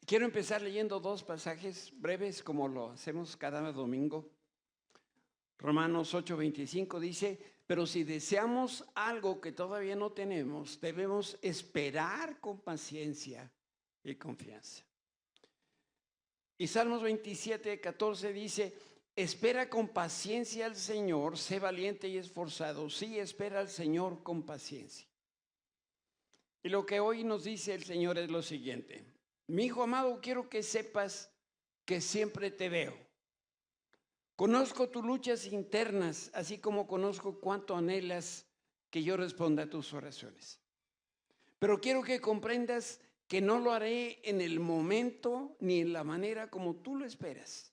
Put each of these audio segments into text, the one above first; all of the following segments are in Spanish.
Quiero empezar leyendo dos pasajes breves como lo hacemos cada domingo. Romanos 8:25 dice, pero si deseamos algo que todavía no tenemos, debemos esperar con paciencia y confianza. Y Salmos 27:14 dice, espera con paciencia al Señor, sé valiente y esforzado. Sí, espera al Señor con paciencia. Y lo que hoy nos dice el Señor es lo siguiente. Mi hijo amado, quiero que sepas que siempre te veo. Conozco tus luchas internas, así como conozco cuánto anhelas que yo responda a tus oraciones. Pero quiero que comprendas que no lo haré en el momento ni en la manera como tú lo esperas.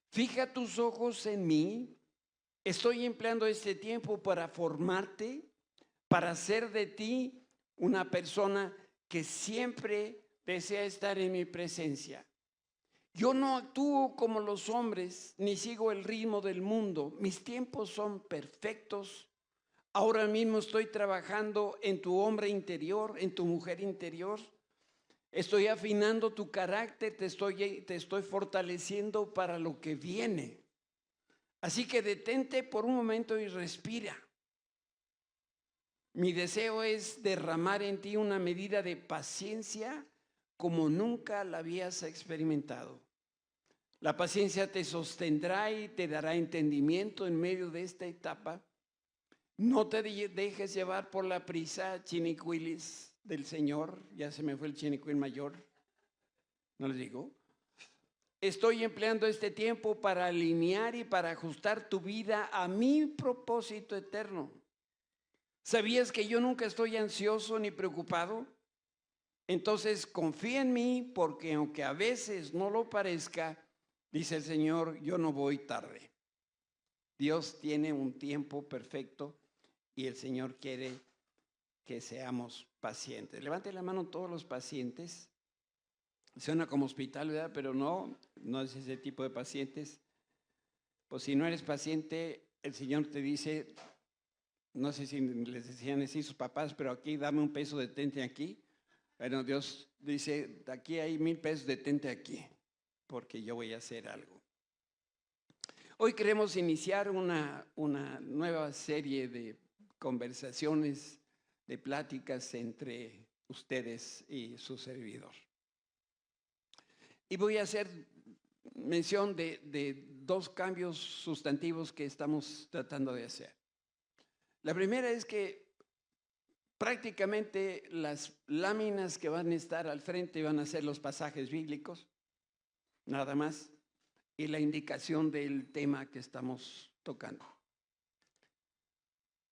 Fija tus ojos en mí. Estoy empleando este tiempo para formarte, para hacer de ti una persona que siempre desea estar en mi presencia. Yo no actúo como los hombres, ni sigo el ritmo del mundo. Mis tiempos son perfectos. Ahora mismo estoy trabajando en tu hombre interior, en tu mujer interior. Estoy afinando tu carácter, te estoy fortaleciendo para lo que viene. Así que detente por un momento y respira. Mi deseo es derramar en ti una medida de paciencia como nunca la habías experimentado. La paciencia te sostendrá y te dará entendimiento en medio de esta etapa. No te dejes llevar por la prisa, chinicuilis del Señor. Ya se me fue el chinicuil mayor. ¿No les digo? Estoy empleando este tiempo para alinear y para ajustar tu vida a mi propósito eterno. ¿Sabías que yo nunca estoy ansioso ni preocupado? Entonces confía en mí, porque aunque a veces no lo parezca, dice el Señor, yo no voy tarde. Dios tiene un tiempo perfecto y el Señor quiere que seamos pacientes. Levante la mano todos los pacientes. Suena como hospital, ¿verdad? Pero no es ese tipo de pacientes. Pues si no eres paciente, el Señor te dice, no sé si les decían así sus papás, pero aquí dame un peso, detente aquí. Bueno, Dios dice, aquí hay 1,000 pesos, detente aquí, porque yo voy a hacer algo. Hoy queremos iniciar una nueva serie de conversaciones, de pláticas entre ustedes y su servidor. Y voy a hacer mención de dos cambios sustantivos que estamos tratando de hacer. La primera es que prácticamente las láminas que van a estar al frente van a ser los pasajes bíblicos, nada más, y la indicación del tema que estamos tocando.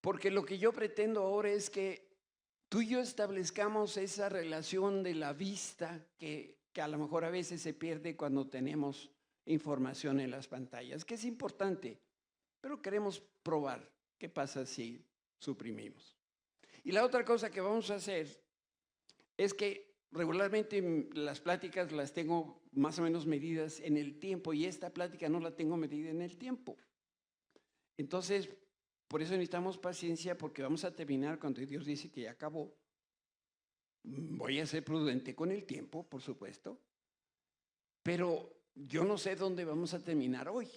Porque lo que yo pretendo ahora es que tú y yo establezcamos esa relación de la vista que a lo mejor a veces se pierde cuando tenemos información en las pantallas, que es importante, pero queremos probar qué pasa si suprimimos. Y la otra cosa que vamos a hacer es que regularmente las pláticas las tengo más o menos medidas en el tiempo y esta plática no la tengo medida en el tiempo. Entonces, por eso necesitamos paciencia, porque vamos a terminar cuando Dios dice que ya acabó. Voy a ser prudente con el tiempo, por supuesto, pero yo no sé dónde vamos a terminar hoy.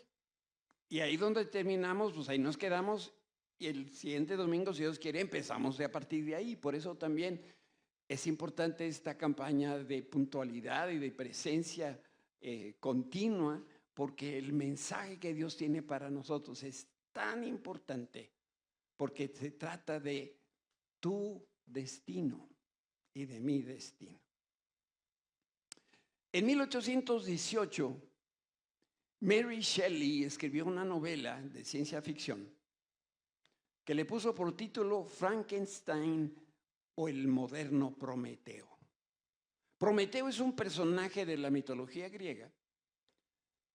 Y ahí donde terminamos, pues ahí nos quedamos y el siguiente domingo, si Dios quiere, empezamos a partir de ahí. Por eso también es importante esta campaña de puntualidad y de presencia continua, porque el mensaje que Dios tiene para nosotros es tan importante, porque se trata de tu destino y de mi destino. En 1818, Mary Shelley escribió una novela de ciencia ficción que le puso por título Frankenstein o el moderno Prometeo. Prometeo es un personaje de la mitología griega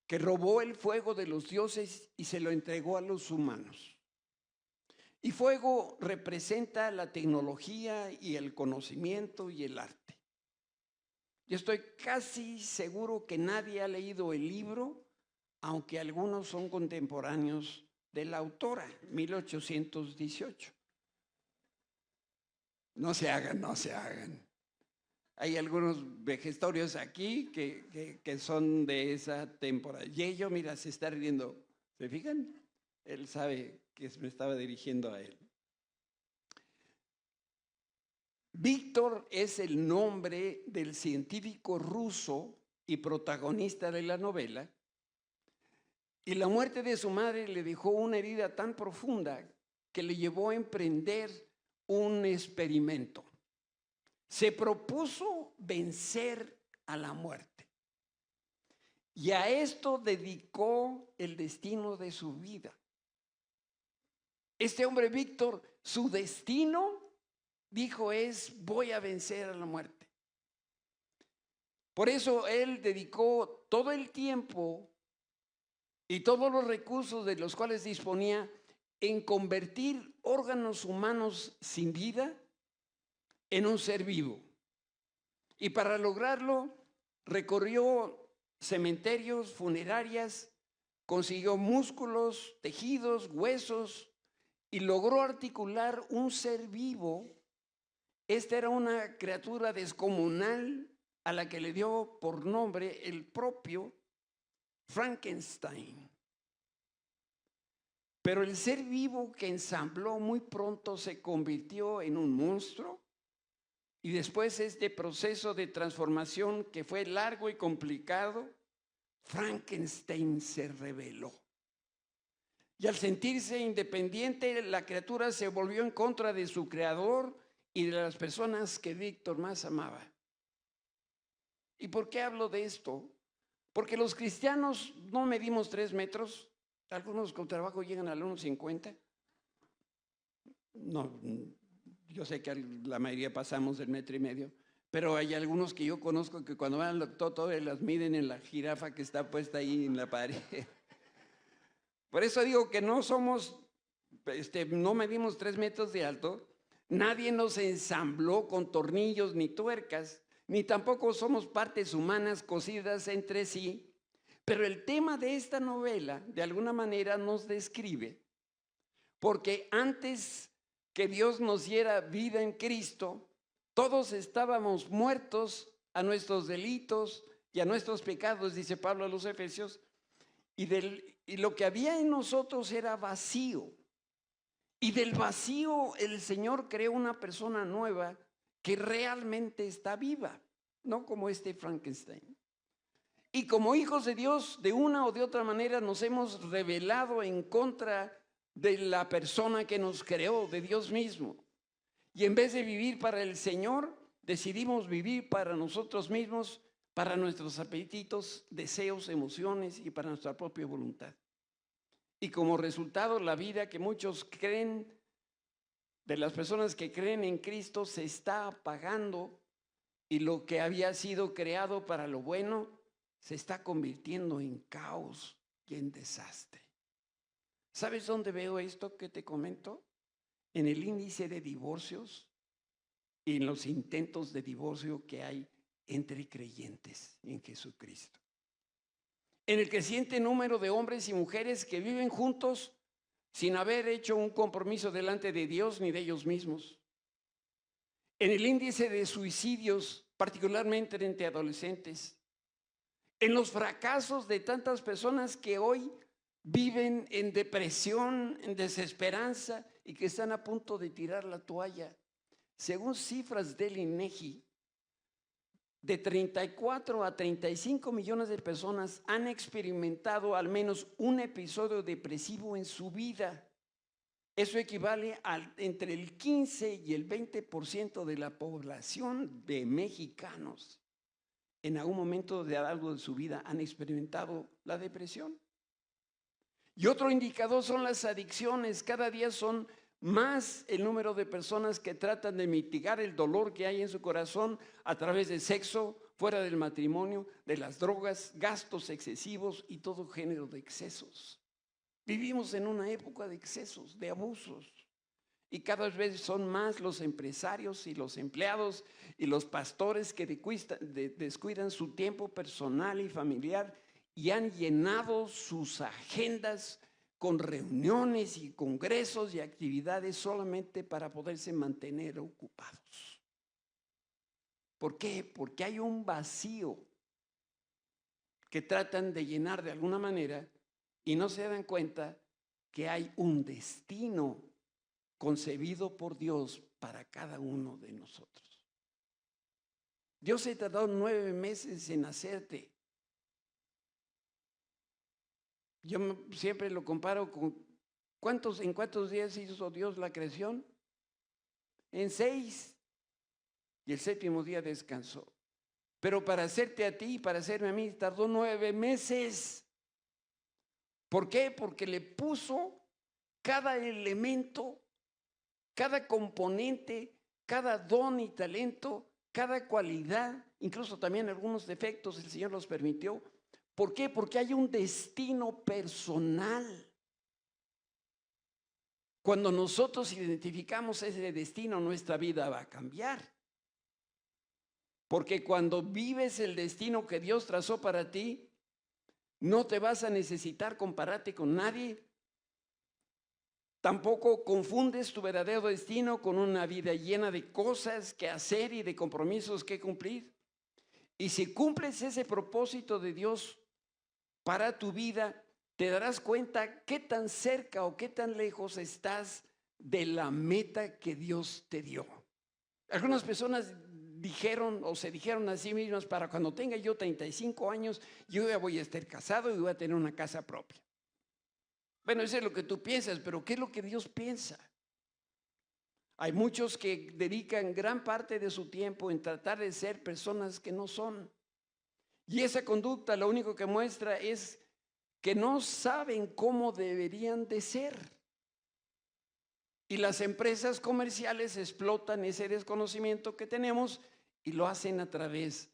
que robó el fuego de los dioses y se lo entregó a los humanos. Y fuego representa la tecnología y el conocimiento y el arte. Yo estoy casi seguro que nadie ha leído el libro, aunque algunos son contemporáneos de la autora, 1818. No se hagan. Hay algunos vejestorios aquí que son de esa temporada. Y ello, mira, se está riendo. ¿Se fijan? Él sabe que me estaba dirigiendo a él. Víctor es el nombre del científico ruso y protagonista de la novela. Y la muerte de su madre le dejó una herida tan profunda que le llevó a emprender un experimento. Se propuso vencer a la muerte. Y a esto dedicó el destino de su vida. Este hombre, Víctor, su destino, dijo, voy a vencer a la muerte. Por eso él dedicó todo el tiempo y todos los recursos de los cuales disponía en convertir órganos humanos sin vida en un ser vivo. Y para lograrlo recorrió cementerios, funerarias, consiguió músculos, tejidos, huesos y logró articular un ser vivo. Esta era una criatura descomunal a la que le dio por nombre el propio Frankenstein. Pero el ser vivo que ensambló muy pronto se convirtió en un monstruo. Y después este proceso de transformación que fue largo y complicado, Frankenstein se rebeló. Y al sentirse independiente, la criatura se volvió en contra de su creador y de las personas que Víctor más amaba. ¿Y por qué hablo de esto? Porque los cristianos no medimos 3 metros, algunos con trabajo llegan al 1,50. No, yo sé que la mayoría pasamos del 1,5 metros, pero hay algunos que yo conozco que cuando van al doctor todavía las miden en la jirafa que está puesta ahí en la pared. Por eso digo que no somos, no medimos 3 metros de alto, nadie nos ensambló con tornillos ni tuercas, ni tampoco somos partes humanas cosidas entre sí, pero el tema de esta novela de alguna manera nos describe, porque antes que Dios nos diera vida en Cristo, todos estábamos muertos a nuestros delitos y a nuestros pecados, dice Pablo a los Efesios, y lo que había en nosotros era vacío. Y del vacío el Señor creó una persona nueva que realmente está viva, no como este Frankenstein. Y como hijos de Dios, de una o de otra manera nos hemos rebelado en contra de la persona que nos creó, de Dios mismo. Y en vez de vivir para el Señor, decidimos vivir para nosotros mismos, para nuestros apetitos, deseos, emociones y para nuestra propia voluntad. Y como resultado, la vida que muchos creen, de las personas que creen en Cristo, se está apagando y lo que había sido creado para lo bueno se está convirtiendo en caos y en desastre. ¿Sabes dónde veo esto que te comento? En el índice de divorcios y en los intentos de divorcio que hay entre creyentes en Jesucristo. En el creciente número de hombres y mujeres que viven juntos sin haber hecho un compromiso delante de Dios ni de ellos mismos. En el índice de suicidios, particularmente entre adolescentes. En los fracasos de tantas personas que hoy viven en depresión, en desesperanza y que están a punto de tirar la toalla. Según cifras del INEGI, de 34 a 35 millones de personas han experimentado al menos un episodio depresivo en su vida. Eso equivale a entre el 15 y el 20% de la población de mexicanos. En algún momento de algo de su vida han experimentado la depresión. Y otro indicador son las adicciones. Cada día son más el número de personas que tratan de mitigar el dolor que hay en su corazón a través del sexo, fuera del matrimonio, de las drogas, gastos excesivos y todo género de excesos. Vivimos en una época de excesos, de abusos. Y cada vez son más los empresarios y los empleados y los pastores que descuidan su tiempo personal y familiar y han llenado sus agendas con reuniones y congresos y actividades solamente para poderse mantener ocupados. ¿Por qué? Porque hay un vacío que tratan de llenar de alguna manera y no se dan cuenta que hay un destino concebido por Dios para cada uno de nosotros. Dios se tardó 9 meses en hacerte. Yo siempre lo comparo con en cuántos días hizo Dios la creación. En 6. Y el 7º día descansó. Pero para hacerte a ti y para hacerme a mí tardó 9 meses. ¿Por qué? Porque le puso cada elemento, cada componente, cada don y talento, cada cualidad, incluso también algunos defectos el Señor los permitió. ¿Por qué? Porque hay un destino personal. Cuando nosotros identificamos ese destino, nuestra vida va a cambiar. Porque cuando vives el destino que Dios trazó para ti, no te vas a necesitar compararte con nadie. Tampoco confundes tu verdadero destino con una vida llena de cosas que hacer y de compromisos que cumplir. Y si cumples ese propósito de Dios para tu vida, te darás cuenta qué tan cerca o qué tan lejos estás de la meta que Dios te dio. Algunas personas dijeron o se dijeron a sí mismas: para cuando tenga yo 35 años, yo ya voy a estar casado y voy a tener una casa propia. Bueno, eso es lo que tú piensas, pero ¿qué es lo que Dios piensa? Hay muchos que dedican gran parte de su tiempo en tratar de ser personas que no son. Y esa conducta lo único que muestra es que no saben cómo deberían de ser. Y las empresas comerciales explotan ese desconocimiento que tenemos y lo hacen a través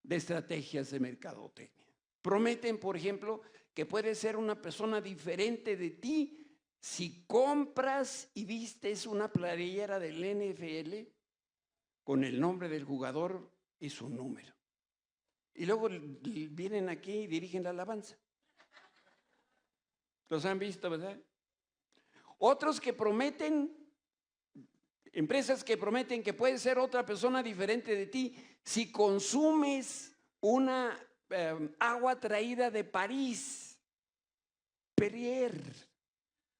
de estrategias de mercadotecnia. Prometen, por ejemplo, que puedes ser una persona diferente de ti si compras y vistes una playera del NFL con el nombre del jugador y su número. Y luego vienen aquí y dirigen la alabanza. ¿Los han visto, verdad? Otros que prometen, empresas que prometen que puedes ser otra persona diferente de ti si consumes una agua traída de París, Perrier,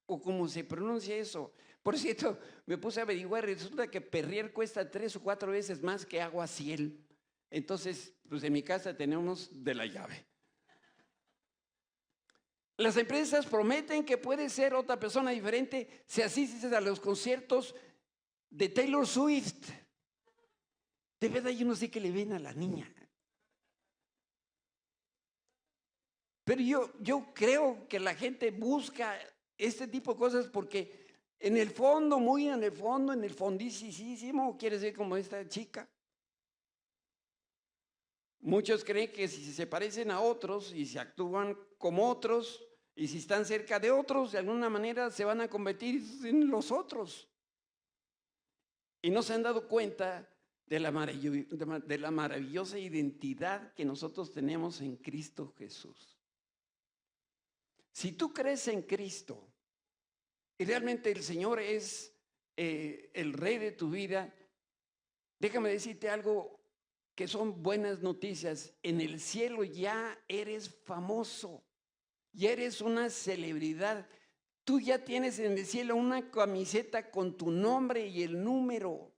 o como se pronuncia eso. Por cierto, me puse a averiguar, resulta que Perrier cuesta 3 o 4 veces más que agua Ciel. Entonces, pues en mi casa tenemos de la llave. Las empresas prometen que puedes ser otra persona diferente si asistes a los conciertos de Taylor Swift. De verdad, yo no sé qué le ven a la niña. Pero yo creo que la gente busca este tipo de cosas porque en el fondo, muy en el fondo, en el fondísimo, quiere ser como esta chica. Muchos creen que si se parecen a otros y se actúan como otros y si están cerca de otros, de alguna manera se van a convertir en los otros. Y no se han dado cuenta de la maravillosa identidad que nosotros tenemos en Cristo Jesús. Si tú crees en Cristo y realmente el Señor es el Rey de tu vida, déjame decirte algo que son buenas noticias. En el cielo ya eres famoso, ya eres una celebridad. Tú ya tienes en el cielo una camiseta con tu nombre y el número.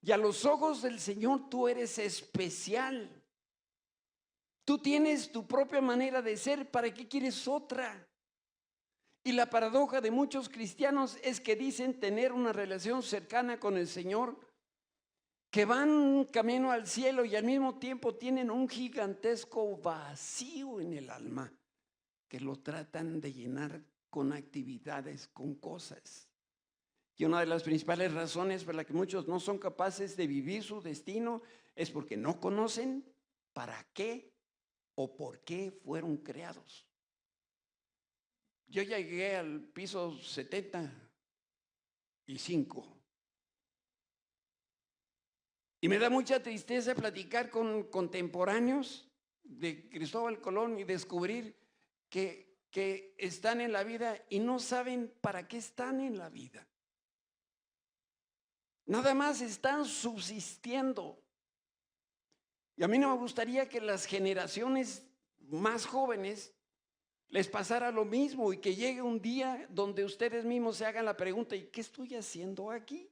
Y a los ojos del Señor tú eres especial. Tú tienes tu propia manera de ser, ¿para qué quieres otra? Y la paradoja de muchos cristianos es que dicen tener una relación cercana con el Señor, que van camino al cielo y al mismo tiempo tienen un gigantesco vacío en el alma, que lo tratan de llenar con actividades, con cosas. Y una de las principales razones por las que muchos no son capaces de vivir su destino es porque no conocen para qué o por qué fueron creados. Yo llegué al piso 75 y me da mucha tristeza platicar con contemporáneos de Cristóbal Colón y descubrir que están en la vida y no saben para qué están en la vida. Nada más están subsistiendo. Y a mí no me gustaría que las generaciones más jóvenes les pasara lo mismo y que llegue un día donde ustedes mismos se hagan la pregunta: ¿y qué estoy haciendo aquí?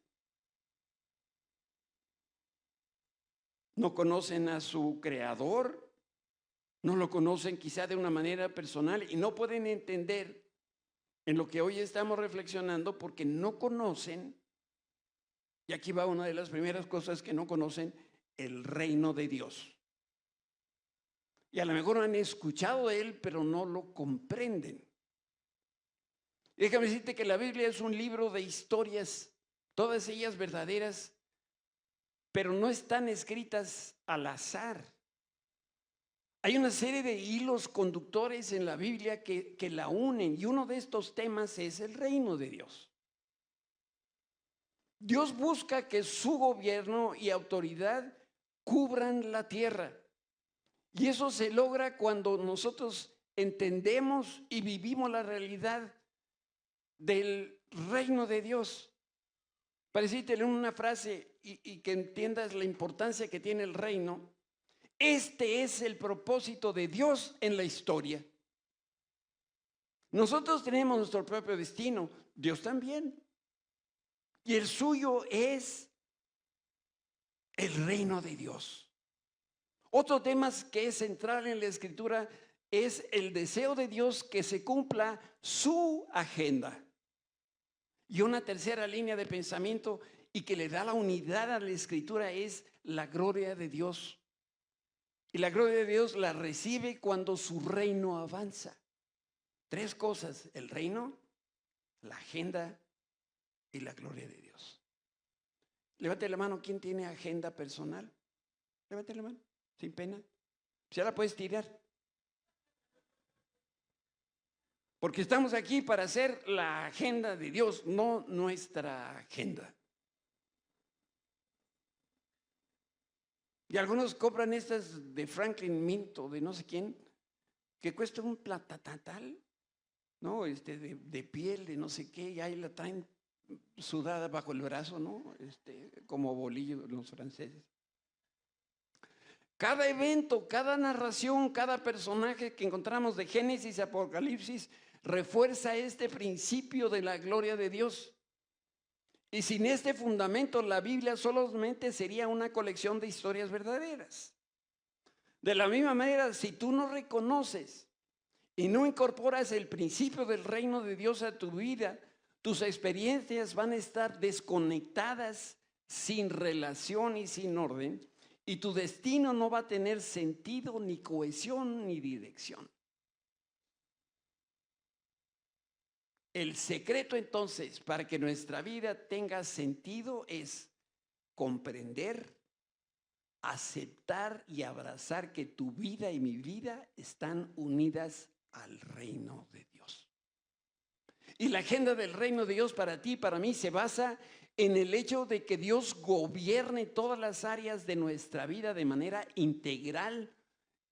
No conocen a su creador, no lo conocen quizá de una manera personal y no pueden entender en lo que hoy estamos reflexionando porque no conocen, y aquí va una de las primeras cosas que no conocen: el reino de Dios. Y a lo mejor han escuchado de él, pero no lo comprenden. Déjame decirte que la Biblia es un libro de historias, todas ellas verdaderas, pero no están escritas al azar. Hay una serie de hilos conductores en la Biblia que la unen, y uno de estos temas es el reino de Dios. Dios busca que su gobierno y autoridad cubran la tierra. Y eso se logra cuando nosotros entendemos y vivimos la realidad del reino de Dios. Para decirte en una frase y que entiendas la importancia que tiene el reino: este es el propósito de Dios en la historia. Nosotros tenemos nuestro propio destino, Dios también. Y el suyo es el reino de Dios. Otro tema que es central en la Escritura es el deseo de Dios que se cumpla su agenda. Y una tercera línea de pensamiento y que le da la unidad a la Escritura es la gloria de Dios. Y la gloria de Dios la recibe cuando su reino avanza. Tres cosas: el reino, la agenda y la gloria de Dios. Levante la mano, ¿quién tiene agenda personal? Levante la mano, sin pena. Ya la puedes tirar. Porque estamos aquí para hacer la agenda de Dios, no nuestra agenda. Y algunos compran estas de Franklin Mint o de no sé quién, que cuesta un platatal, ¿no? De piel, de no sé qué, y ahí la traen sudada bajo el brazo, ¿no? Como bolillo los franceses. Cada evento, cada narración, cada personaje que encontramos de Génesis y Apocalipsis refuerza este principio de la gloria de Dios. Y sin este fundamento, la Biblia solamente sería una colección de historias verdaderas. De la misma manera, si tú no reconoces y no incorporas el principio del reino de Dios a tu vida, tus experiencias van a estar desconectadas, sin relación y sin orden, y tu destino no va a tener sentido, ni cohesión, ni dirección. El secreto entonces para que nuestra vida tenga sentido es comprender, aceptar y abrazar que tu vida y mi vida están unidas al reino de Dios. Y la agenda del reino de Dios para ti y para mí se basa en el hecho de que Dios gobierne todas las áreas de nuestra vida de manera integral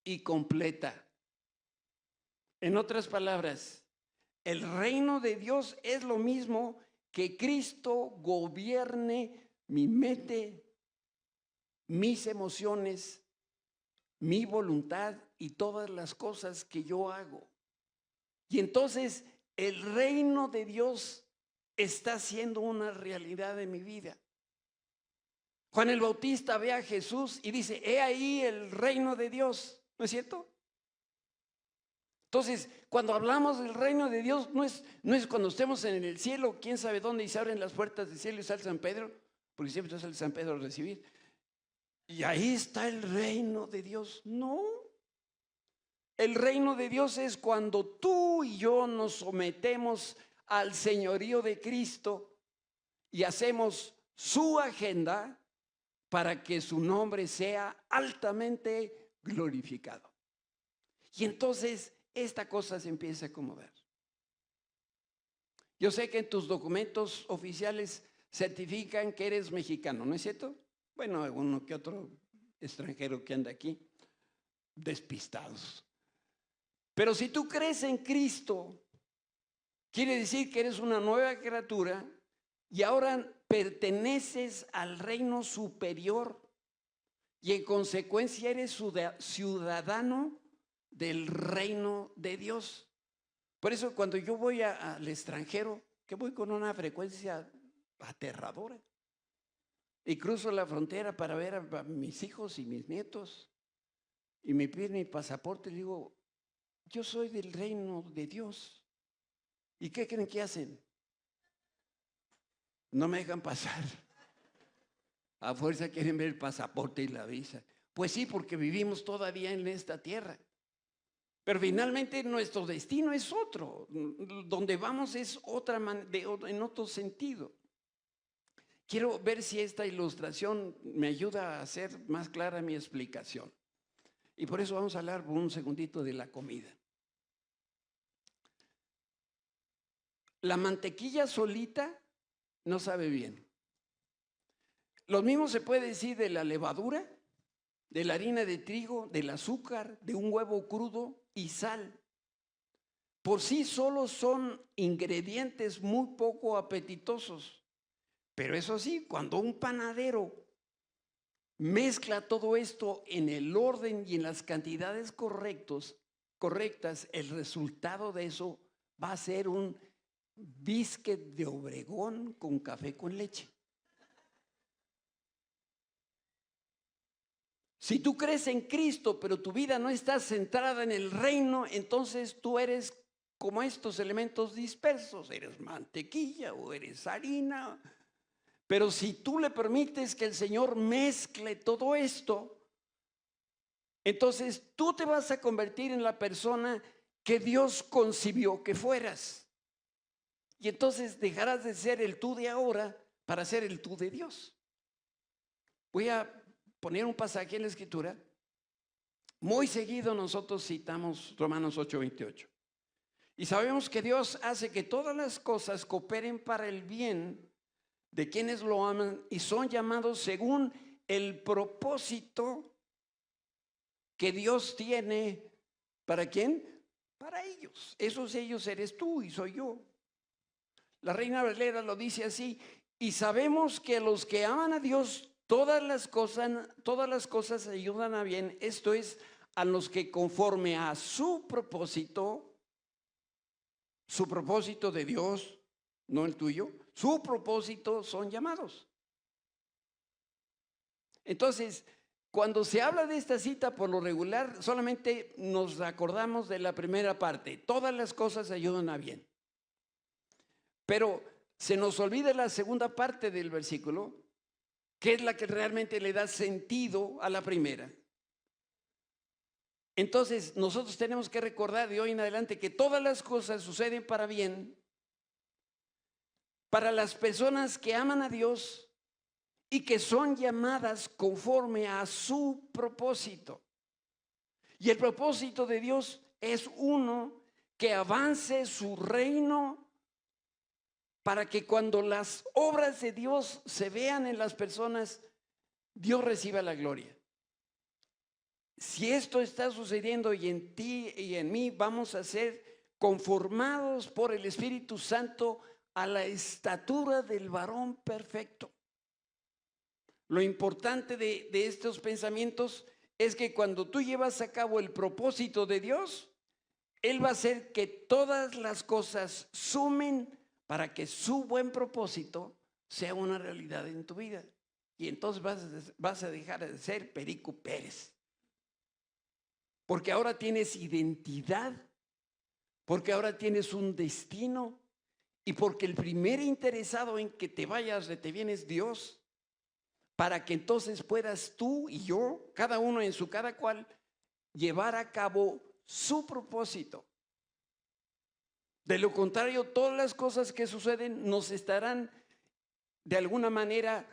y completa. En otras palabras, el reino de Dios es lo mismo que Cristo gobierne mi mente, mis emociones, mi voluntad y todas las cosas que yo hago. Y entonces el reino de Dios está siendo una realidad de mi vida. Juan el Bautista ve a Jesús y dice: he ahí el reino de Dios, ¿no es cierto? Entonces, cuando hablamos del reino de Dios, no es cuando estemos en el cielo, quién sabe dónde, y se abren las puertas del cielo y sale San Pedro, porque siempre sale San Pedro a recibir. Y ahí está el reino de Dios. No. El reino de Dios es cuando tú y yo nos sometemos al señorío de Cristo y hacemos su agenda para que su nombre sea altamente glorificado. Y entonces esta cosa se empieza a acomodar. Yo sé que en tus documentos oficiales certifican que eres mexicano, ¿no es cierto? Bueno, uno que otro extranjero que anda aquí, despistados. Pero si tú crees en Cristo, quiere decir que eres una nueva criatura y ahora perteneces al reino superior. y en consecuencia eres ciudadano del reino de Dios. Por eso cuando yo voy al extranjero, que voy con una frecuencia aterradora, y cruzo la frontera para ver a mis hijos y mis nietos, y me piden mi pasaporte, le digo, yo soy del reino de Dios. ¿Y qué creen que hacen? No me dejan pasar. A fuerza quieren ver el pasaporte y la visa. Pues sí, porque vivimos todavía en esta tierra. Pero finalmente nuestro destino es otro. Donde vamos es en otro sentido. Quiero ver si esta ilustración me ayuda a hacer más clara mi explicación. Y por eso vamos a hablar por un segundito de la comida. La mantequilla solita no sabe bien. Lo mismo se puede decir de la levadura, de la harina de trigo, del azúcar, de un huevo crudo y sal. Por sí solos son ingredientes muy poco apetitosos. Pero eso sí, cuando un panadero mezcla todo esto en el orden y en las cantidades correctas, el resultado de eso va a ser un biscuit de Obregón con café con leche. Si tú crees en Cristo, pero tu vida no está centrada en el reino, entonces tú eres como estos elementos dispersos. Eres mantequilla o eres harina. Pero si tú le permites que el Señor mezcle todo esto, entonces tú te vas a convertir en la persona que Dios concibió que fueras. Y entonces dejarás de ser el tú de ahora para ser el tú de Dios. Voy a poner un pasaje en la Escritura. Muy seguido nosotros citamos Romanos 8:28. Y sabemos que Dios hace que todas las cosas cooperen para el bien de quienes lo aman y son llamados según el propósito que Dios tiene. ¿Para quién? Para ellos. Esos ellos eres tú y soy yo. La Reina Valera lo dice así: y sabemos que a los que aman a Dios todas las cosas ayudan a bien. Esto es, a los que conforme a su propósito de Dios, no el tuyo, su propósito son llamados. Entonces, cuando se habla de esta cita, por lo regular, solamente nos acordamos de la primera parte. Todas las cosas ayudan a bien. Pero se nos olvida la segunda parte del versículo, que es la que realmente le da sentido a la primera. Entonces, nosotros tenemos que recordar de hoy en adelante que todas las cosas suceden para bien para las personas que aman a Dios y que son llamadas conforme a su propósito. Y el propósito de Dios es uno: que avance su reino, para que cuando las obras de Dios se vean en las personas, Dios reciba la gloria. Si esto está sucediendo y en ti y en mí, vamos a ser conformados por el Espíritu Santo a la estatura del varón perfecto. Lo importante de estos pensamientos es que cuando tú llevas a cabo el propósito de Dios, Él va a hacer que todas las cosas sumen para que su buen propósito sea una realidad en tu vida. Y entonces vas a dejar de ser Perico Pérez. Porque ahora tienes identidad, porque ahora tienes un destino, y porque el primer interesado en que te vayas de te viene es Dios, para que entonces puedas tú y yo, cada uno en su cada cual, llevar a cabo su propósito. De lo contrario, todas las cosas que suceden nos estarán de alguna manera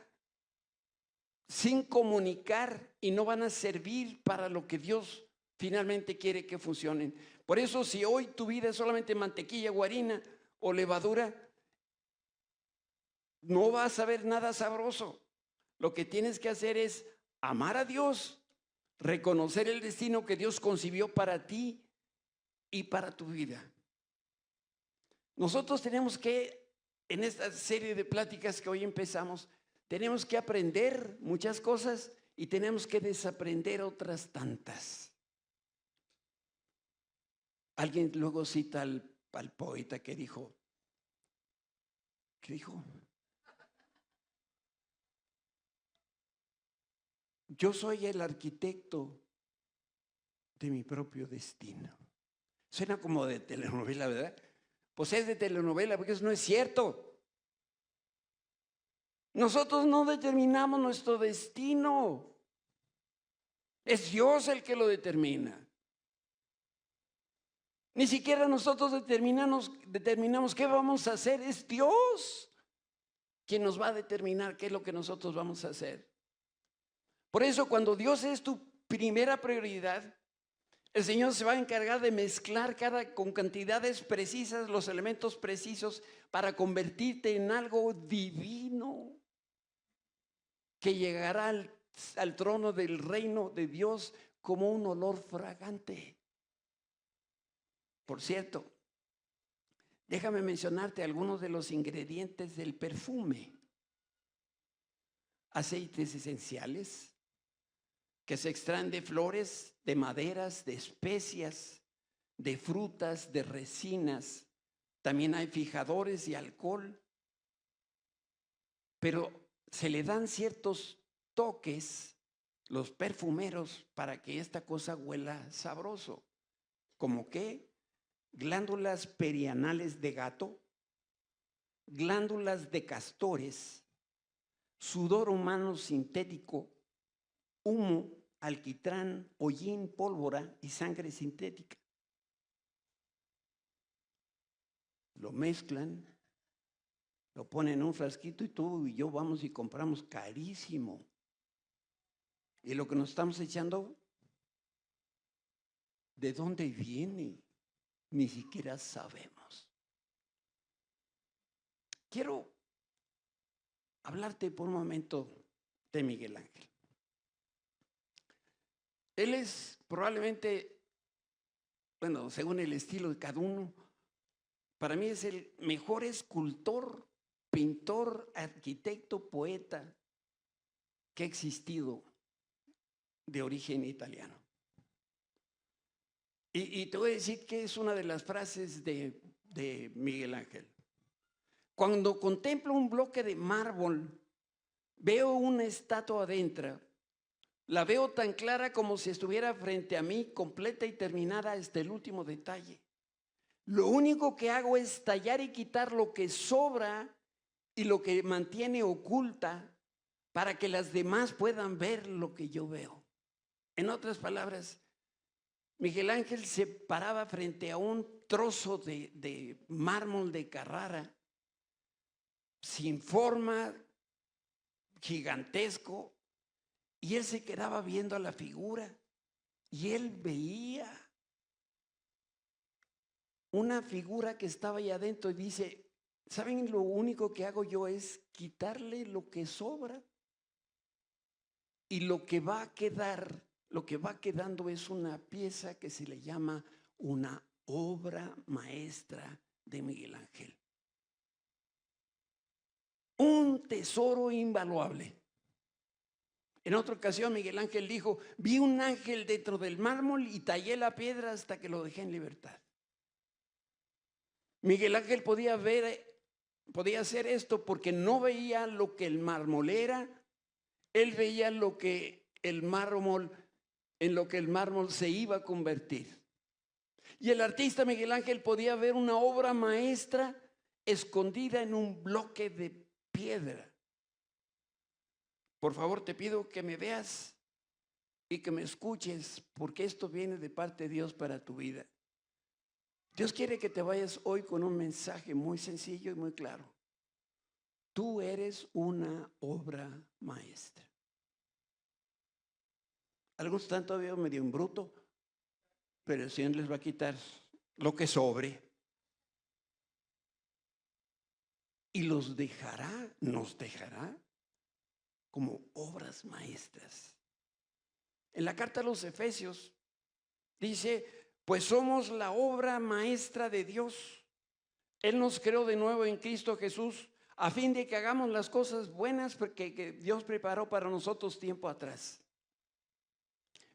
sin comunicar y no van a servir para lo que Dios finalmente quiere que funcionen. Por eso, si hoy tu vida es solamente mantequilla o harina o levadura, no vas a ver nada sabroso. Lo que tienes que hacer es amar a Dios, reconocer el destino que Dios concibió para ti y para tu vida. Nosotros tenemos que, en esta serie de pláticas que hoy empezamos, tenemos que aprender muchas cosas y tenemos que desaprender otras tantas. Alguien luego cita al poeta que dijo, yo soy el arquitecto de mi propio destino. Suena como de telenovela, ¿verdad? Pues es de telenovela, porque eso no es cierto. Nosotros no determinamos nuestro destino. Es Dios el que lo determina. Ni siquiera nosotros determinamos qué vamos a hacer. Es Dios quien nos va a determinar qué es lo que nosotros vamos a hacer. Por eso, cuando Dios es tu primera prioridad, el Señor se va a encargar de mezclar con cantidades precisas los elementos precisos para convertirte en algo divino que llegará al trono del reino de Dios como un olor fragante. Por cierto, déjame mencionarte algunos de los ingredientes del perfume. Aceites esenciales que se extraen de flores, de maderas, de especias, de frutas, de resinas. También hay fijadores y alcohol. Pero se le dan ciertos toques, los perfumeros, para que esta cosa huela sabroso. ¿Cómo qué? Glándulas perianales de gato, glándulas de castores, sudor humano sintético, humo, alquitrán, hollín, pólvora y sangre sintética. Lo mezclan, lo ponen en un frasquito y tú y yo vamos y compramos carísimo. Y lo que nos estamos echando, ¿de dónde viene? Ni siquiera sabemos. Quiero hablarte por un momento de Miguel Ángel. Él es probablemente, bueno, según el estilo de cada uno, para mí es el mejor escultor, pintor, arquitecto, poeta que ha existido de origen italiano. Y te voy a decir que es una de las frases de Miguel Ángel. Cuando contemplo un bloque de mármol, veo una estatua adentro. La veo tan clara como si estuviera frente a mí, completa y terminada hasta el último detalle. Lo único que hago es tallar y quitar lo que sobra y lo que mantiene oculta para que las demás puedan ver lo que yo veo. En otras palabras, Miguel Ángel se paraba frente a un trozo de mármol de Carrara, sin forma, gigantesco, y él se quedaba viendo a la figura y él veía una figura que estaba ahí adentro y dice, ¿saben? Lo único que hago yo es quitarle lo que sobra y lo que va a quedar, lo que va quedando es una pieza que se le llama una obra maestra de Miguel Ángel. Un tesoro invaluable. En otra ocasión Miguel Ángel dijo, vi un ángel dentro del mármol y tallé la piedra hasta que lo dejé en libertad. Miguel Ángel podía hacer esto porque no veía lo que el mármol era, él veía lo que el mármol se iba a convertir. Y el artista Miguel Ángel podía ver una obra maestra escondida en un bloque de piedra. Por favor, te pido que me veas y que me escuches, porque esto viene de parte de Dios para tu vida. Dios quiere que te vayas hoy con un mensaje muy sencillo y muy claro. Tú eres una obra maestra. Algunos están todavía medio en bruto, pero el Señor les va a quitar lo que sobre y nos dejará como obras maestras. En la carta a los Efesios dice, pues somos la obra maestra de Dios. Él nos creó de nuevo en Cristo Jesús a fin de que hagamos las cosas buenas que Dios preparó para nosotros tiempo atrás.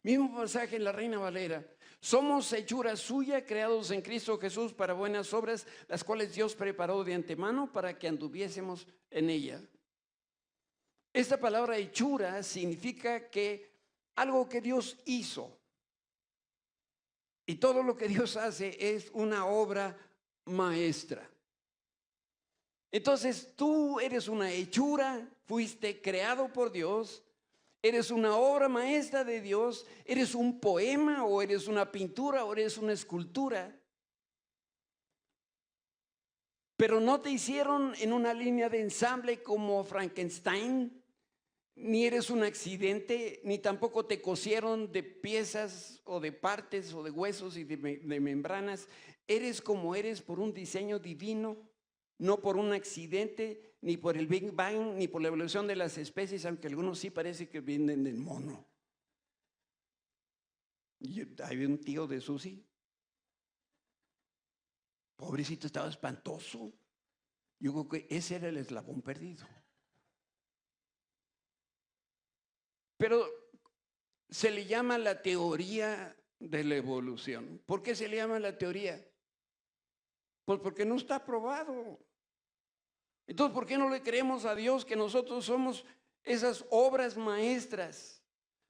Mismo pasaje en la Reina Valera. Somos hechura suya, creados en Cristo Jesús para buenas obras, las cuales Dios preparó de antemano para que anduviésemos en ella. Esta palabra hechura significa que algo que Dios hizo. Y todo lo que Dios hace es una obra maestra. Entonces tú eres una hechura, fuiste creado por Dios, eres una obra maestra de Dios, eres un poema o eres una pintura o eres una escultura. Pero no te hicieron en una línea de ensamble como Frankenstein, ni eres un accidente, ni tampoco te cosieron de piezas o de partes o de huesos y de membranas. Eres como eres por un diseño divino, no por un accidente, ni por el Big Bang, ni por la evolución de las especies, aunque algunos sí parece que vienen del mono. Hay un tío de Susi, pobrecito, estaba espantoso. Yo creo que ese era el eslabón perdido. Pero se le llama la teoría de la evolución. ¿Por qué se le llama la teoría? Pues porque no está probado. Entonces, ¿por qué no le creemos a Dios que nosotros somos esas obras maestras?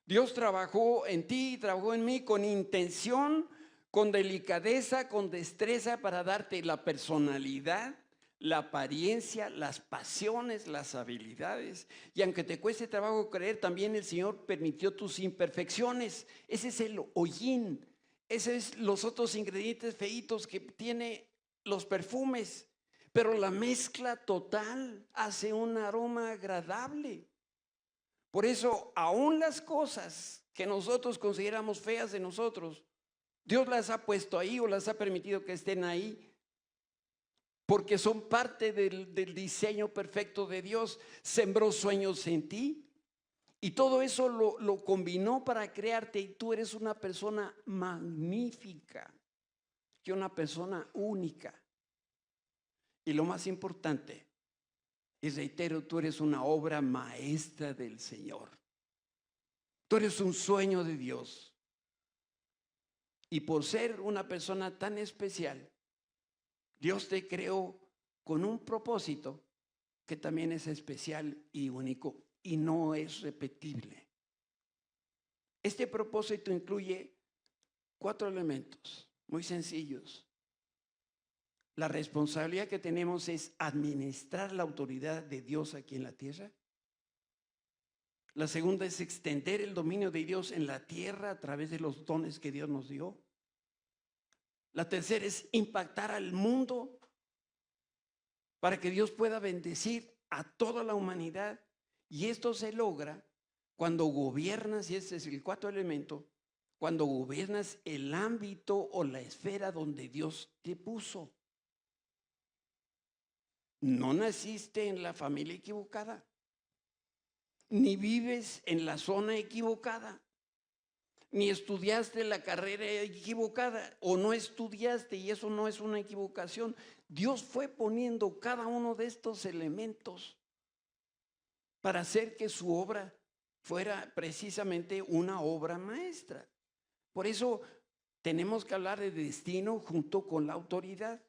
Dios trabajó en ti, trabajó en mí con intención, con delicadeza, con destreza para darte la personalidad, la apariencia, las pasiones, las habilidades. Y aunque te cueste trabajo creer, también el Señor permitió tus imperfecciones. Ese es el hollín. Ese es los otros ingredientes feitos que tiene los perfumes. Pero la mezcla total hace un aroma agradable. Por eso, aún las cosas que nosotros consideramos feas de nosotros, Dios las ha puesto ahí o las ha permitido que estén ahí, porque son parte del diseño perfecto de Dios. Sembró sueños en ti y todo eso lo combinó para crearte, y tú eres una persona magnífica, que una persona única. Y lo más importante, y reitero, tú eres una obra maestra del Señor. Tú eres un sueño de Dios. Y por ser una persona tan especial, Dios te creó con un propósito que también es especial y único y no es repetible. Este propósito incluye 4 elementos muy sencillos. La responsabilidad que tenemos es administrar la autoridad de Dios aquí en la tierra. La segunda es extender el dominio de Dios en la tierra a través de los dones que Dios nos dio. La tercera es impactar al mundo para que Dios pueda bendecir a toda la humanidad. Y esto se logra cuando gobiernas, y este es el 4º elemento, cuando gobiernas el ámbito o la esfera donde Dios te puso. No naciste en la familia equivocada, ni vives en la zona equivocada, ni estudiaste la carrera equivocada o no estudiaste, y eso no es una equivocación. Dios fue poniendo cada uno de estos elementos para hacer que su obra fuera precisamente una obra maestra. Por eso tenemos que hablar de destino junto con la autoridad.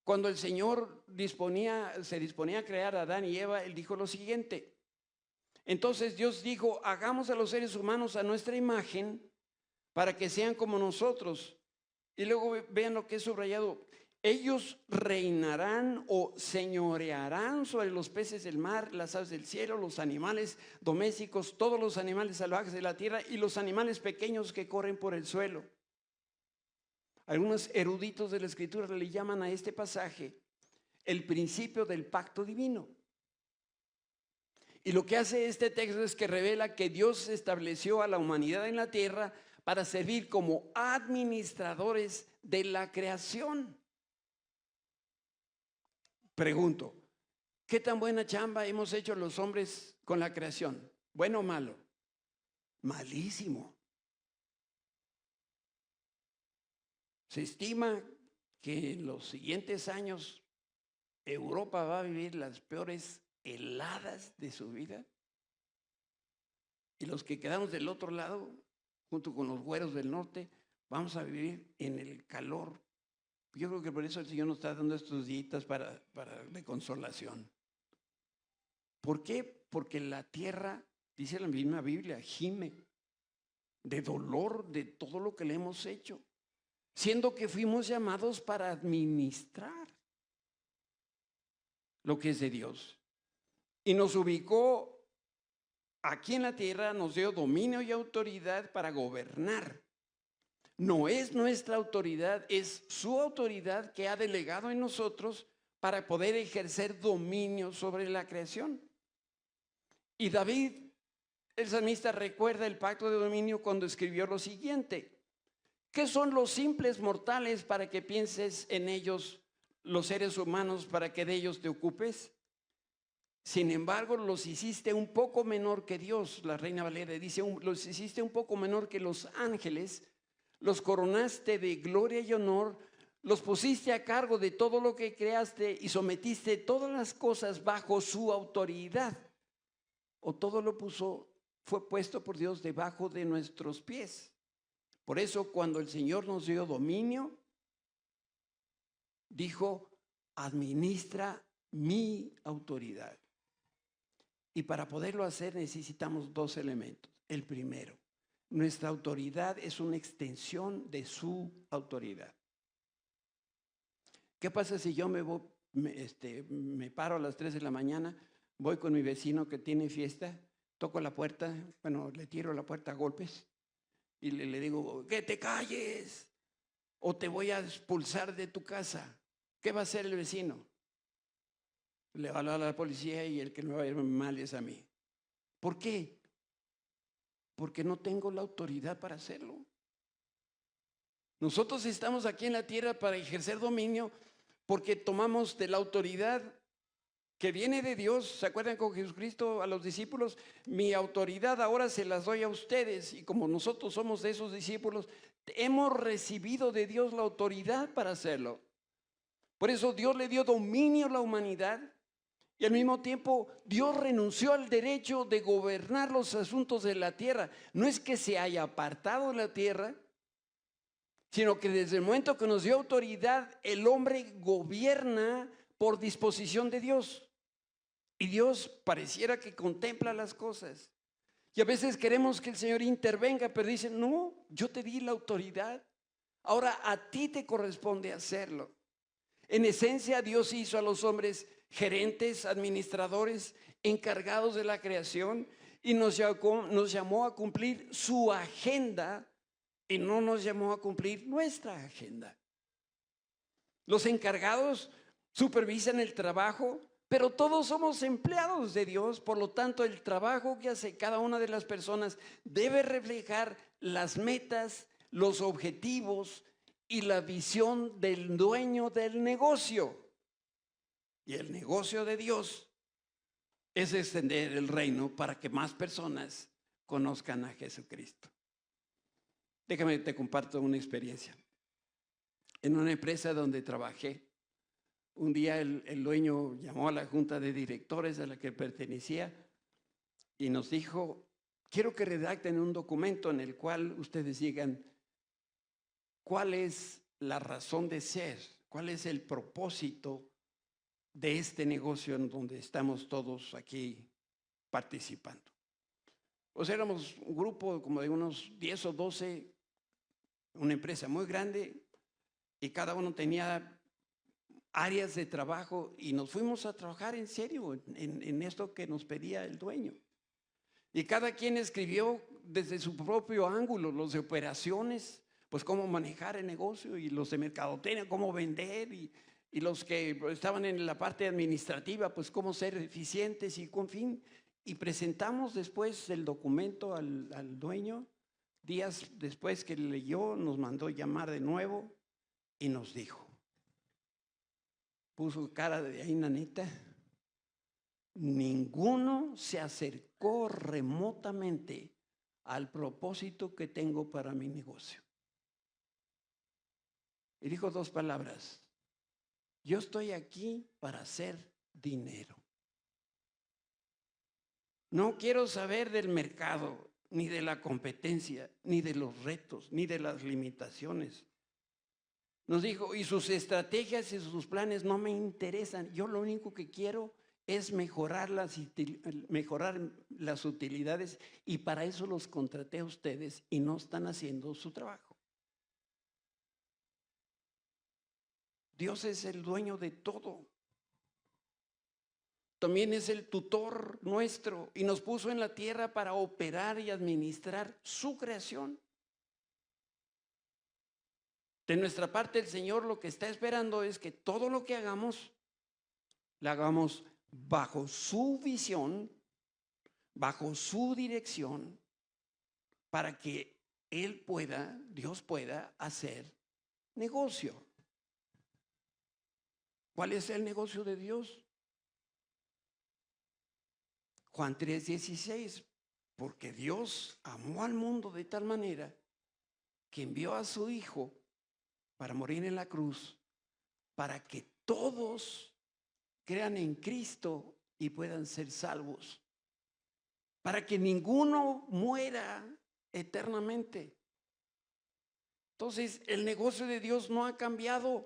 Cuando el Señor se disponía a crear a Adán y Eva, Él dijo lo siguiente. Entonces Dios dijo, hagamos a los seres humanos a nuestra imagen para que sean como nosotros. Y luego vean lo que es subrayado. Ellos reinarán o señorearán sobre los peces del mar, las aves del cielo, los animales domésticos, todos los animales salvajes de la tierra y los animales pequeños que corren por el suelo. Algunos eruditos de la Escritura le llaman a este pasaje el principio del pacto divino. Y lo que hace este texto es que revela que Dios estableció a la humanidad en la tierra para servir como administradores de la creación. Pregunto, ¿qué tan buena chamba hemos hecho los hombres con la creación? ¿Bueno o malo? Malísimo. Se estima que en los siguientes años Europa va a vivir las peores heladas de su vida. Y los que quedamos del otro lado junto con los güeros del norte, vamos a vivir en el calor. Yo creo que por eso el Señor nos está dando estos días de consolación. ¿Por qué? Porque la tierra, dice la misma Biblia, gime de dolor de todo lo que le hemos hecho, siendo que fuimos llamados para administrar lo que es de Dios. Y nos ubicó aquí en la tierra, nos dio dominio y autoridad para gobernar. No es nuestra autoridad, es su autoridad que ha delegado en nosotros para poder ejercer dominio sobre la creación. Y David, el salmista, recuerda el pacto de dominio cuando escribió lo siguiente: ¿qué son los simples mortales para que pienses en ellos, los seres humanos para que de ellos te ocupes? Sin embargo, los hiciste un poco menor que Dios. La Reina Valera dice, los hiciste un poco menor que los ángeles, los coronaste de gloria y honor, los pusiste a cargo de todo lo que creaste y sometiste todas las cosas bajo su autoridad. O todo lo fue puesto por Dios debajo de nuestros pies. Por eso, cuando el Señor nos dio dominio, dijo, administra mi autoridad. Y para poderlo hacer necesitamos dos elementos. El primero, nuestra autoridad es una extensión de su autoridad. ¿Qué pasa si yo me paro a las 3 de la mañana, voy con mi vecino que tiene fiesta, toco la puerta, bueno, le tiro la puerta a golpes y le digo, que te calles o te voy a expulsar de tu casa? ¿Qué va a hacer el vecino? Le va a hablar a la policía y el que me va a ir mal es a mí. ¿Por qué? Porque no tengo la autoridad para hacerlo. Nosotros estamos aquí en la tierra para ejercer dominio porque tomamos de la autoridad que viene de Dios. ¿Se acuerdan con Jesucristo a los discípulos? Mi autoridad ahora se las doy a ustedes, y como nosotros somos de esos discípulos, hemos recibido de Dios la autoridad para hacerlo. Por eso Dios le dio dominio a la humanidad y al mismo tiempo Dios renunció al derecho de gobernar los asuntos de la tierra. No es que se haya apartado de la tierra, sino que desde el momento que nos dio autoridad, el hombre gobierna por disposición de Dios. Y Dios pareciera que contempla las cosas. Y a veces queremos que el Señor intervenga, pero dice, no, yo te di la autoridad. Ahora a ti te corresponde hacerlo. En esencia, Dios hizo a los hombres gerentes, administradores, encargados de la creación, y nos llamó a cumplir su agenda y no nos llamó a cumplir nuestra agenda. Los encargados supervisan el trabajo, pero todos somos empleados de Dios. Por lo tanto, el trabajo que hace cada una de las personas debe reflejar las metas, los objetivos y la visión del dueño del negocio. Y el negocio de Dios es extender el reino para que más personas conozcan a Jesucristo. Déjame te comparto una experiencia. En una empresa donde trabajé, un día el dueño llamó a la junta de directores a la que pertenecía y nos dijo, quiero que redacten un documento en el cual ustedes digan cuál es la razón de ser, cuál es el propósito de este negocio en donde estamos todos aquí participando. Pues éramos un grupo como de unos 10 o 12, una empresa muy grande, y cada uno tenía áreas de trabajo, y nos fuimos a trabajar en serio en esto que nos pedía el dueño. Y cada quien escribió desde su propio ángulo, los de operaciones, pues cómo manejar el negocio, y los de mercadotecnia, cómo vender, y los que estaban en la parte administrativa, pues cómo ser eficientes y con fin. Y presentamos después el documento al dueño. Días después que leyó, nos mandó llamar de nuevo y nos dijo, puso cara de ahí, nanita, ninguno se acercó remotamente al propósito que tengo para mi negocio. Y dijo dos palabras: yo estoy aquí para hacer dinero. No quiero saber del mercado. ni de la competencia, ni de los retos, ni de las limitaciones. Nos dijo, y sus estrategias y sus planes no me interesan. Yo lo único que quiero es mejorar las utilidades, y para eso los contraté a ustedes y no están haciendo su trabajo. Dios es el dueño de todo. También es el tutor nuestro y nos puso en la tierra para operar y administrar su creación. De nuestra parte, el Señor lo que está esperando es que todo lo que hagamos, lo hagamos bajo su visión, bajo su dirección, para que Dios pueda hacer negocio. ¿Cuál es el negocio de Dios? Juan 3:16, porque Dios amó al mundo de tal manera que envió a su Hijo para morir en la cruz, para que todos crean en Cristo y puedan ser salvos, para que ninguno muera eternamente. Entonces, el negocio de Dios no ha cambiado.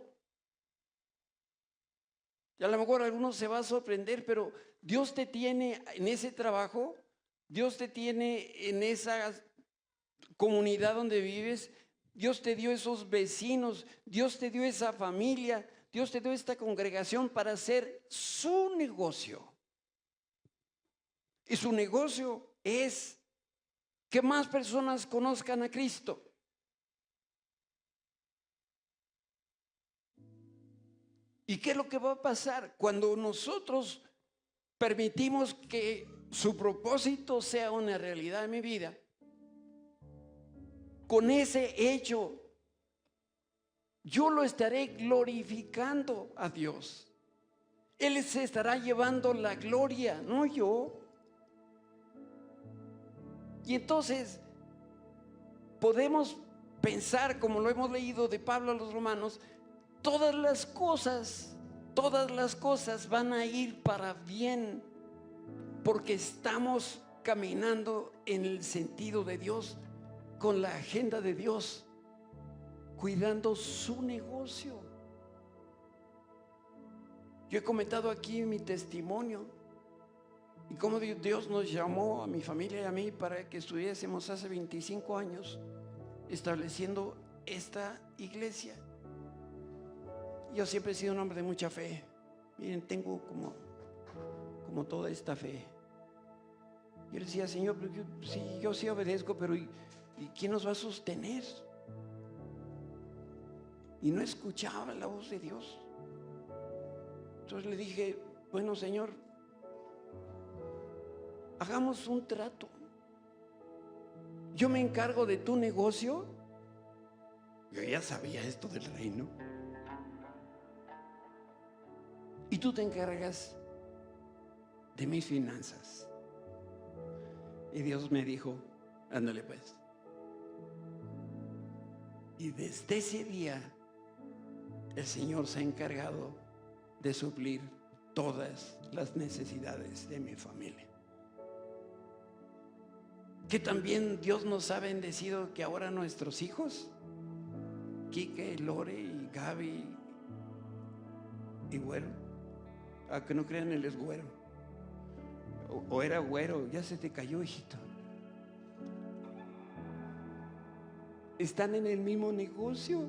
Y a lo mejor algunos se va a sorprender, pero Dios te tiene en ese trabajo, Dios te tiene en esa comunidad donde vives, Dios te dio esos vecinos, Dios te dio esa familia, Dios te dio esta congregación para hacer su negocio. Y su negocio es que más personas conozcan a Cristo. ¿Y qué es lo que va a pasar cuando nosotros permitimos que su propósito sea una realidad en mi vida? Con ese hecho, yo lo estaré glorificando a Dios. Él se estará llevando la gloria, no yo. Y entonces podemos pensar, como lo hemos leído de Pablo a los Romanos, todas las cosas van a ir para bien, porque estamos caminando en el sentido de Dios, con la agenda de Dios, cuidando su negocio. Yo he comentado aquí mi testimonio y cómo Dios nos llamó a mi familia y a mí para que estuviésemos hace 25 años estableciendo esta iglesia. Yo siempre he sido un hombre de mucha fe. Miren, tengo como toda esta fe. Yo le decía, Señor, yo sí obedezco, pero ¿y quién nos va a sostener? Y no escuchaba la voz de Dios. Entonces le dije, bueno, Señor, hagamos un trato. Yo me encargo de tu negocio. Yo ya sabía esto del reino. Y tú te encargas de mis finanzas. Y Dios me dijo, ándale pues. Y desde ese día, el Señor se ha encargado de suplir todas las necesidades de mi familia. Que también Dios nos ha bendecido, que ahora nuestros hijos, Quique, Lore y Gaby y Güero, a que no crean, él es güero, o era güero, ya se te cayó, hijito. Están en el mismo negocio.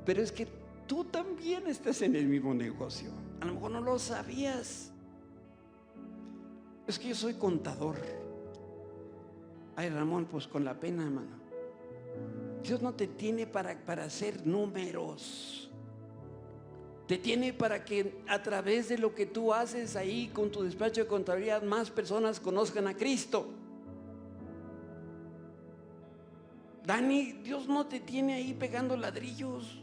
Pero es que tú también estás en el mismo negocio. A lo mejor no lo sabías. Es que yo soy contador. Ay, Ramón, pues con la pena, hermano. Dios no te tiene para hacer números. Te tiene para que a través de lo que tú haces ahí con tu despacho de contabilidad, más personas conozcan a Cristo. Dani, Dios no te tiene ahí pegando ladrillos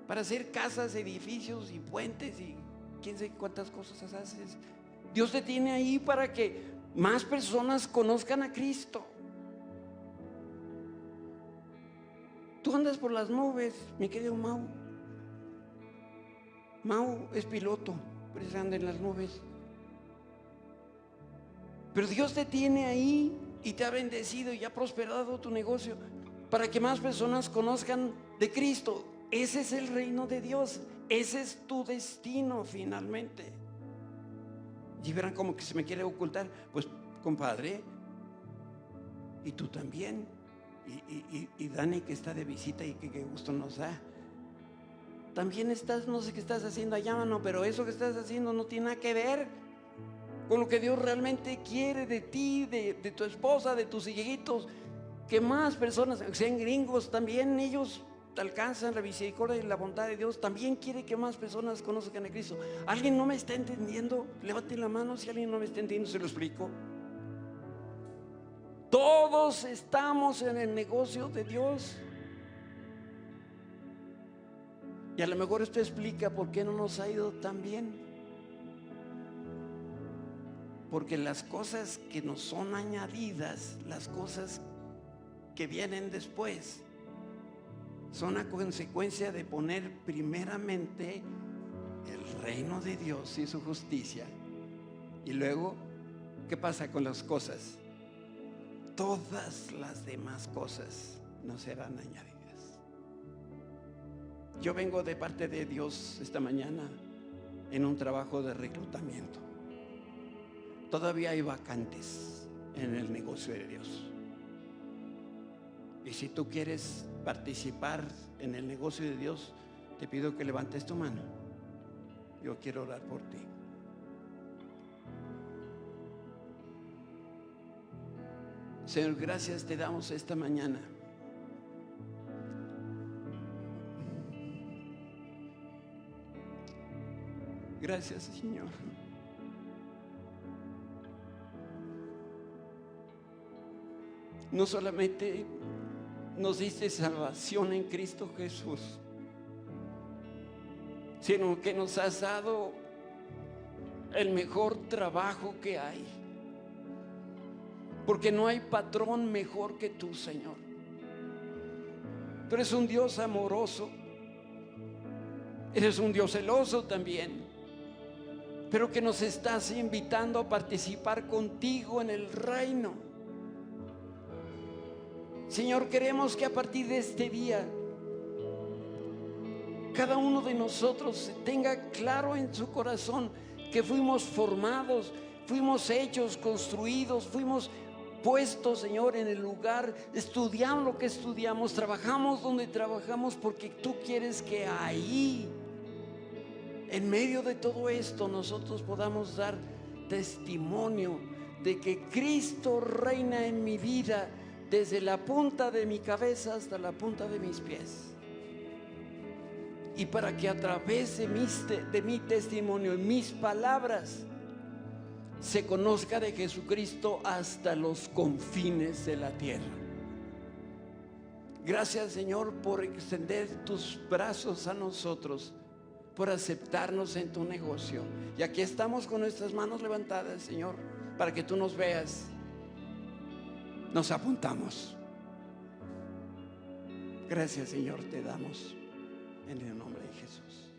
para hacer casas, edificios y puentes y quién sabe cuántas cosas haces. Dios te tiene ahí para que más personas conozcan a Cristo. Tú andas por las nubes, mi querido Mau. Mau es piloto, pero anda en las nubes. Pero Dios te tiene ahí y te ha bendecido y ha prosperado tu negocio para que más personas conozcan de Cristo. Ese es el reino de Dios. Ese es tu destino finalmente. Y verán como que se me quiere ocultar. Pues, compadre, y tú también. Y Dani, que está de visita y que gusto nos da. También estás, no sé qué estás haciendo allá, mano, pero eso que estás haciendo no tiene nada que ver con lo que Dios realmente quiere de ti, de tu esposa, de tus hijitos. Que más personas, sean gringos, también ellos alcanzan la misericordia y la bondad de Dios. También quiere que más personas conozcan a Cristo. ¿Alguien no me está entendiendo? Levante la mano si alguien no me está entendiendo, se lo explico. Todos estamos en el negocio de Dios. Y a lo mejor esto explica por qué no nos ha ido tan bien. Porque las cosas que nos son añadidas, las cosas que vienen después, son a consecuencia de poner primeramente el reino de Dios y su justicia. Y luego, ¿qué pasa con las cosas? Todas las demás cosas nos serán añadidas. Yo vengo de parte de Dios esta mañana en un trabajo de reclutamiento. Todavía hay vacantes en el negocio de Dios. Y si tú quieres participar en el negocio de Dios, te pido que levantes tu mano. Yo quiero orar por ti. Señor, gracias te damos esta mañana. Gracias, Señor. No solamente nos diste salvación en Cristo Jesús, sino que nos has dado el mejor trabajo que hay. Porque no hay patrón mejor que tú, Señor. Tú eres un Dios amoroso. Eres un Dios celoso también. Pero que nos estás invitando a participar contigo en el reino. Señor, queremos que a partir de este día cada uno de nosotros tenga claro en su corazón que fuimos formados, fuimos hechos, construidos, fuimos puestos, Señor, en el lugar, estudiamos lo que estudiamos, trabajamos donde trabajamos, porque tú quieres que ahí, en medio de todo esto, nosotros podamos dar testimonio de que Cristo reina en mi vida, desde la punta de mi cabeza hasta la punta de mis pies. Y para que a través de mi testimonio y mis palabras se conozca de Jesucristo hasta los confines de la tierra. Gracias, Señor, por extender tus brazos a nosotros, por aceptarnos en tu negocio. Y aquí estamos con nuestras manos levantadas, Señor, para que tú nos veas. Nos apuntamos. Gracias, Señor, te damos en el nombre de Jesús.